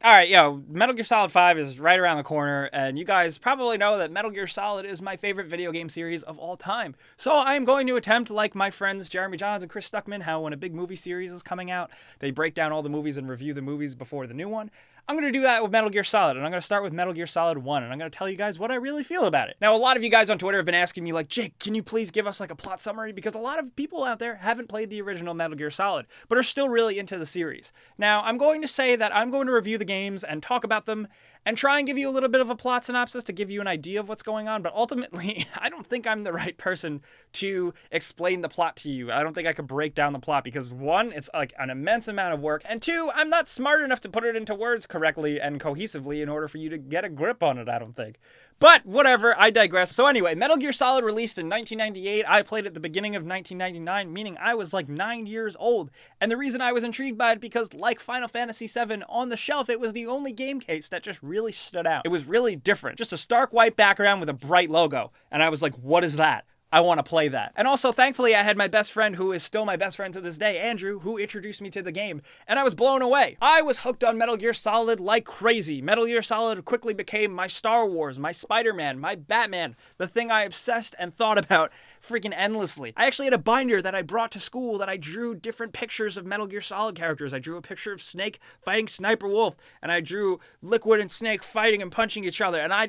All right, yo, Metal Gear Solid 5 is right around the corner, and you guys probably know that Metal Gear Solid is my favorite video game series of all time. So I am going to attempt, like my friends Jeremy Johns and Chris Stuckman, how when a big movie series is coming out, they break down all the movies and review the movies before the new one. I'm going to do that with Metal Gear Solid, and I'm going to start with Metal Gear Solid 1, and I'm going to tell you guys what I really feel about it. Now, a lot of you guys on Twitter have been asking me, like, Jake, can you please give us, like, a plot summary? Because a lot of people out there haven't played the original Metal Gear Solid, but are still really into the series. Now, I'm going to say that I'm going to review the games and talk about them and try and give you a little bit of a plot synopsis to give you an idea of what's going on, but ultimately, I don't think I'm the right person to explain the plot to you. I don't think I could break down the plot because, one, it's like an immense amount of work, and two, I'm not smart enough to put it into words correctly and cohesively in order for you to get a grip on it, I don't think. But whatever, I digress. So anyway, Metal Gear Solid released in 1998. I played at the beginning of 1999, meaning I was like 9 years old. And the reason I was intrigued by it because, like Final Fantasy VII on the shelf, it was the only game case that just really stood out. It was really different. Just a stark white background with a bright logo. And I was like, what is that? I want to play that. And also, thankfully, I had my best friend, who is still my best friend to this day, Andrew, who introduced me to the game, and I was blown away. I was hooked on Metal Gear Solid like crazy. Metal Gear Solid quickly became my Star Wars, my Spider-Man, my Batman, the thing I obsessed and thought about freaking endlessly. I actually had a binder that I brought to school that I drew different pictures of Metal Gear Solid characters. I drew a picture of Snake fighting Sniper Wolf, and I drew Liquid and Snake fighting and punching each other, and I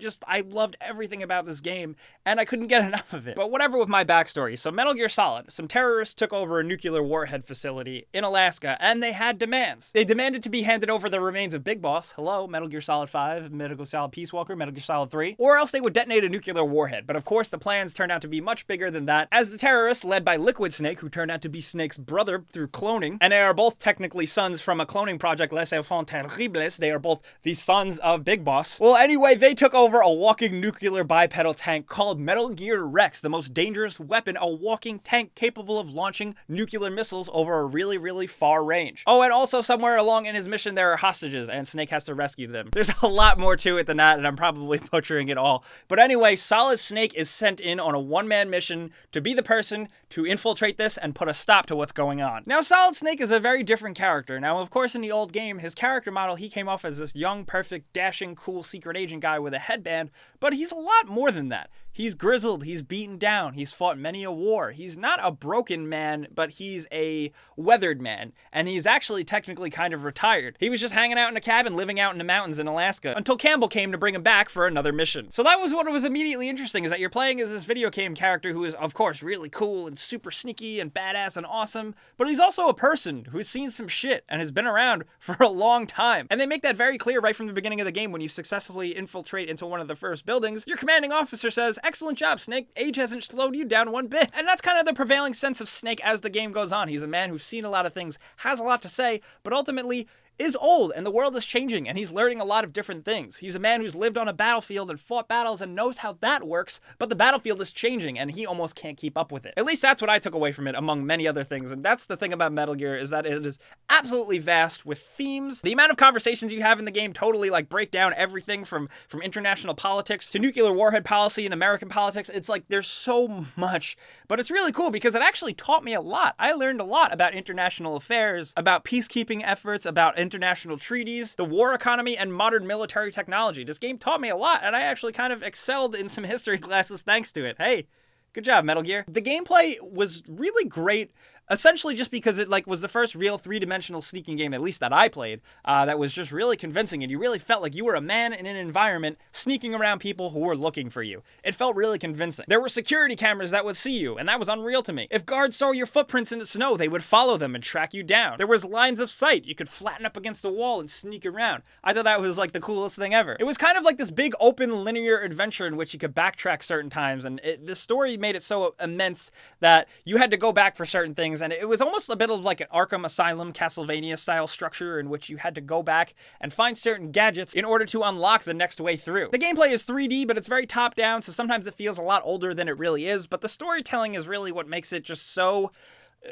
loved everything about this game, and I couldn't get enough of it. But whatever with my backstory. So Metal Gear Solid, some terrorists took over a nuclear warhead facility in Alaska, and they had demands. They demanded to be handed over the remains of Big Boss, hello, Metal Gear Solid 5, Metal Gear Solid Peace Walker, Metal Gear Solid 3, or else they would detonate a nuclear warhead. But of course, the plans turned out to be much bigger than that, as the terrorists, led by Liquid Snake, who turned out to be Snake's brother through cloning, and they are both technically sons from a cloning project, Les Enfants Terribles. They are both the sons of Big Boss. Well, anyway, they took over a walking nuclear bipedal tank called Metal Gear Rex, the most dangerous weapon, a walking tank capable of launching nuclear missiles over a really, really far range. Oh, and also somewhere along in his mission there are hostages, and Snake has to rescue them. There's a lot more to it than that, and I'm probably butchering it all. But anyway, Solid Snake is sent in on a one-man mission to be the person to infiltrate this and put a stop to what's going on. Now, Solid Snake is a very different character. Now, of course, in the old game, his character model, he came off as this young, perfect, dashing, cool secret agent guy with a headband, but he's a lot more than that. He's grizzled, he's beaten down, he's fought many a war. He's not a broken man, but he's a weathered man, and he's actually technically kind of retired. He was just hanging out in a cabin, living out in the mountains in Alaska, until Campbell came to bring him back for another mission. So that was what was immediately interesting, is that you're playing as this video game character who is, of course, really cool and super sneaky and badass and awesome, but he's also a person who's seen some shit and has been around for a long time. And they make that very clear right from the beginning of the game when you successfully infiltrate into one of the first buildings. Your commanding officer says, "Excellent job, Snake. Age hasn't slowed you down one bit." And that's kind of the prevailing sense of Snake as the game goes on. He's a man who's seen a lot of things, has a lot to say, but ultimately is old, and the world is changing, and he's learning a lot of different things. He's a man who's lived on a battlefield and fought battles and knows how that works, but the battlefield is changing, and he almost can't keep up with it. At least that's what I took away from it, among many other things, and that's the thing about Metal Gear, is that it is absolutely vast with themes. The amount of conversations you have in the game totally, like, break down everything from international politics to nuclear warhead policy and American politics. It's like, there's so much, but it's really cool because it actually taught me a lot. I learned a lot about international affairs, about peacekeeping efforts, about international treaties, the war economy, and modern military technology. This game taught me a lot, and I actually kind of excelled in some history classes thanks to it. Hey, good job, Metal Gear. The gameplay was really great, essentially just because it was the first real three-dimensional sneaking game, at least that I played, that was just really convincing, and you really felt like you were a man in an environment sneaking around people who were looking for you. It felt really convincing. There were security cameras that would see you, and that was unreal to me. If guards saw your footprints in the snow, they would follow them and track you down. There was lines of sight. You could flatten up against the wall and sneak around. I thought that was like the coolest thing ever. It was kind of like this big open linear adventure in which you could backtrack certain times, and the story made it so immense that you had to go back for certain things, and it was almost a bit of like an Arkham Asylum Castlevania style structure in which you had to go back and find certain gadgets in order to unlock the next way through. The gameplay is 3D, but it's very top down, so sometimes it feels a lot older than it really is, but the storytelling is really what makes it just so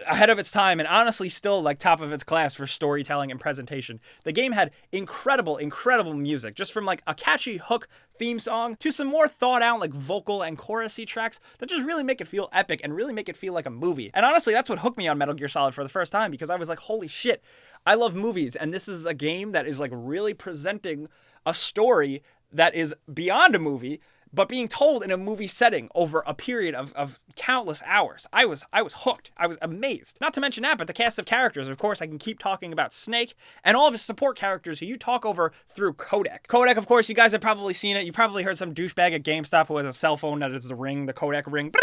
ahead of its time, and honestly still like top of its class for storytelling and presentation. The game had incredible music, just from like a catchy hook theme song to some more thought out like vocal and chorusy tracks that just really make it feel epic and really make it feel like a movie. And honestly, that's what hooked me on Metal Gear Solid for the first time, because I was like, holy shit, I love movies, and this is a game that is like really presenting a story that is beyond a movie, but being told in a movie setting over a period of countless hours. I was hooked. I was amazed. Not to mention that, but the cast of characters. Of course, I can keep talking about Snake and all of his support characters who you talk over through codec. Codec, of course, you guys have probably seen it. You probably heard some douchebag at GameStop who has a cell phone that is the ring, the codec ring.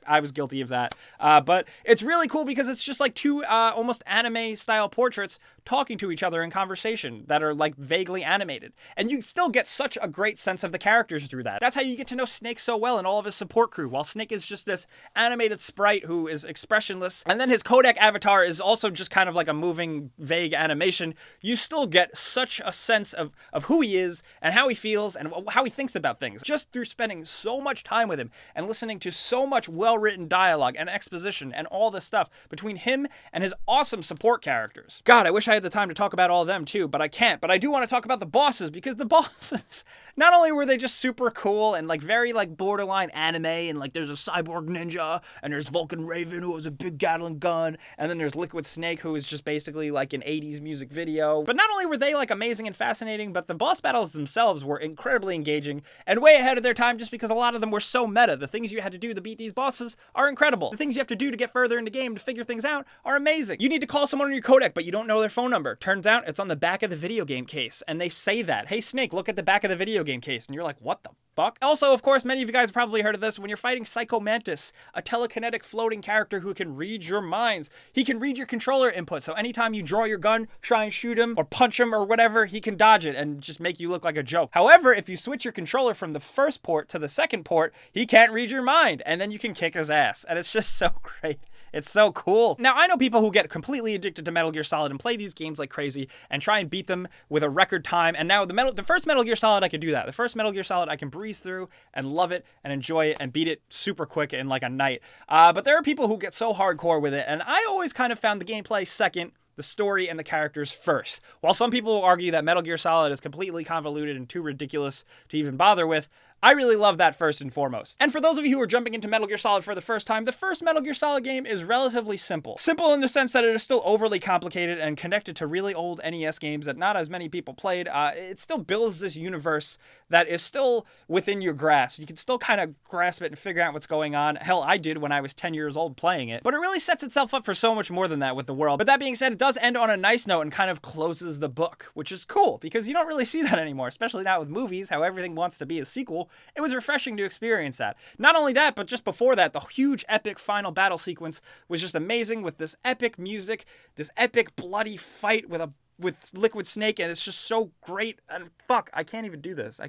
I was guilty of that. But it's really cool because it's just like two almost anime-style portraits talking to each other in conversation that are like vaguely animated. And you still get such a great sense of the characters through that. That's how you get to know Snake so well and all of his support crew, while Snake is just this animated sprite who is expressionless. And then his codec avatar is also just kind of like a moving, vague animation. You still get such a sense of who he is and how he feels and how he thinks about things, just through spending so much time with him and listening to so much well-written dialogue and exposition and all this stuff between him and his awesome support characters. God, I wish I had the time to talk about all of them too, but I can't. But I do want to talk about the bosses, because the bosses, not only were they just super cool and like very like borderline anime, and like there's a cyborg ninja and there's Vulcan Raven who has a big Gatling gun, and then there's Liquid Snake who is just basically like an 80s music video. But not only were they like amazing and fascinating, but the boss battles themselves were incredibly engaging and way ahead of their time, just because a lot of them were so meta. The things you had to do to beat these bosses are incredible. The things you have to do to get further in the game to figure things out are amazing. You need to call someone on your codec, but you don't know their phone number. Turns out it's on the back of the video game case, and they say that, "Hey Snake, look at the back of the video game case," and you're like, what the fuck? Also, of course, many of you guys have probably heard of this. When you're fighting Psycho Mantis, a telekinetic floating character who can read your minds, he can read your controller input, so anytime you draw your gun, try and shoot him or punch him or whatever, he can dodge it and just make you look like a joke. However, if you switch your controller from the first port to the second port, he can't read your mind, and then you can kick his ass, and it's just so great. It's so cool. Now, I know people who get completely addicted to Metal Gear Solid and play these games like crazy and try and beat them with a record time. And now the first Metal Gear Solid, I can do that. The first Metal Gear Solid, I can breeze through and love it and enjoy it and beat it super quick in like a night. But there are people who get so hardcore with it, and I always kind of found the gameplay second, the story and the characters first. While some people will argue that Metal Gear Solid is completely convoluted and too ridiculous to even bother with, I really love that first and foremost. And for those of you who are jumping into Metal Gear Solid for the first time, the first Metal Gear Solid game is relatively simple. Simple in the sense that it is still overly complicated and connected to really old NES games that not as many people played. It still builds this universe that is still within your grasp. You can still kind of grasp it and figure out what's going on. Hell, I did when I was 10 years old playing it. But it really sets itself up for so much more than that with the world. But that being said, it does end on a nice note and kind of closes the book, which is cool because you don't really see that anymore, especially not with movies, how everything wants to be a sequel. It was refreshing to experience that. Not only that, but just before that, the huge epic final battle sequence was just amazing with this epic music, this epic bloody fight with Liquid Snake, and it's just so great. And fuck, I can't even do this.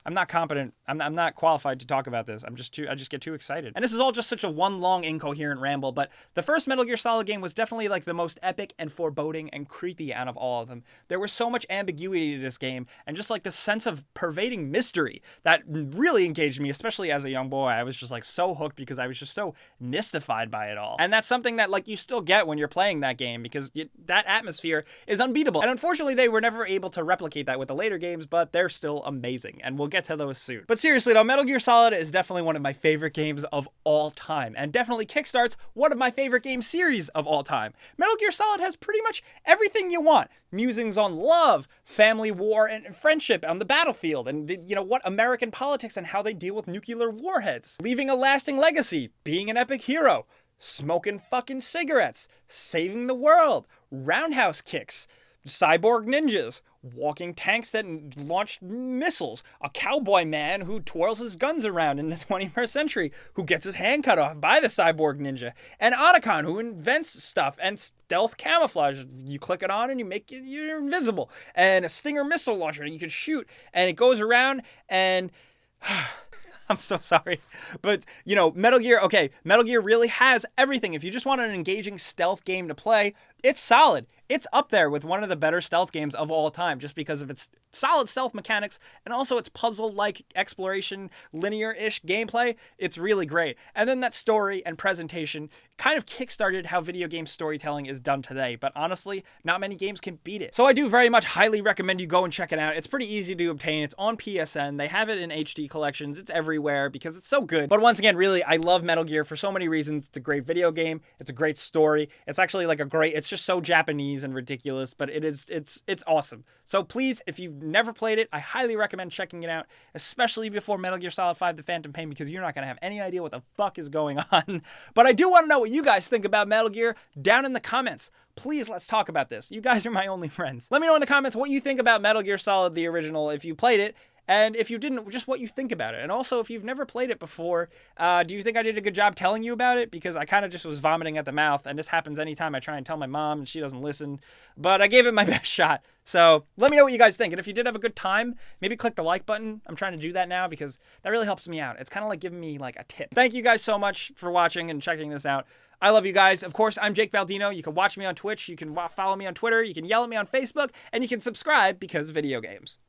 I'm not competent. I'm not qualified to talk about this. I just get too excited. And this is all just such a one long incoherent ramble, but the first Metal Gear Solid game was definitely like the most epic and foreboding and creepy out of all of them. There was so much ambiguity to this game and just like the sense of pervading mystery that really engaged me, especially as a young boy. I was just like so hooked because I was just so mystified by it all. And that's something that like you still get when you're playing that game because that atmosphere is unbeatable. And unfortunately, they were never able to replicate that with the later games, but they're still amazing. And we'll get to those soon. But seriously though, Metal Gear Solid is definitely one of my favorite games of all time, and definitely kickstarts one of my favorite game series of all time. Metal Gear Solid has pretty much everything you want. Musings on love, family, war, and friendship on the battlefield, and you know what, American politics and how they deal with nuclear warheads. Leaving a lasting legacy, being an epic hero, smoking fucking cigarettes, saving the world, roundhouse kicks, cyborg ninjas, walking tanks that launch missiles, a cowboy man who twirls his guns around in the 21st century, who gets his hand cut off by the cyborg ninja, and Otacon, who invents stuff and stealth camouflage. You click it on and you're invisible, and a Stinger missile launcher you can shoot, and it goes around and I'm so sorry. But, you know, Metal Gear really has everything. If you just want an engaging stealth game to play, it's solid. It's up there with one of the better stealth games of all time just because of its solid stealth mechanics and also its puzzle-like exploration, linear-ish gameplay. It's really great. And then that story and presentation kind of kickstarted how video game storytelling is done today, but honestly, not many games can beat it. So I do very much highly recommend you go and check it out. It's pretty easy to obtain. It's on PSN. They have it in HD collections. It's everywhere because it's so good. But once again, really, I love Metal Gear for so many reasons. It's a great video game. It's a great story. It's actually like it's just so Japanese and ridiculous, but it's awesome. So please, if you've never played it, I highly recommend checking it out, especially before Metal Gear Solid 5 The Phantom Pain, because you're not going to have any idea what the fuck is going on. But I do want to know what you guys think about Metal Gear down in the comments. Please, let's talk about this. You guys are my only friends. Let me know in the comments what you think about Metal Gear Solid, the original, if you played it. And if you didn't, just what you think about it. And also, if you've never played it before, do you think I did a good job telling you about it? Because I kind of just was vomiting at the mouth, and this happens anytime I try and tell my mom, and she doesn't listen. But I gave it my best shot. So let me know what you guys think. And if you did have a good time, maybe click the like button. I'm trying to do that now because that really helps me out. It's kind of like giving me like a tip. Thank you guys so much for watching and checking this out. I love you guys. Of course, I'm Jake Baldino. You can watch me on Twitch. You can follow me on Twitter. You can yell at me on Facebook. And you can subscribe because video games.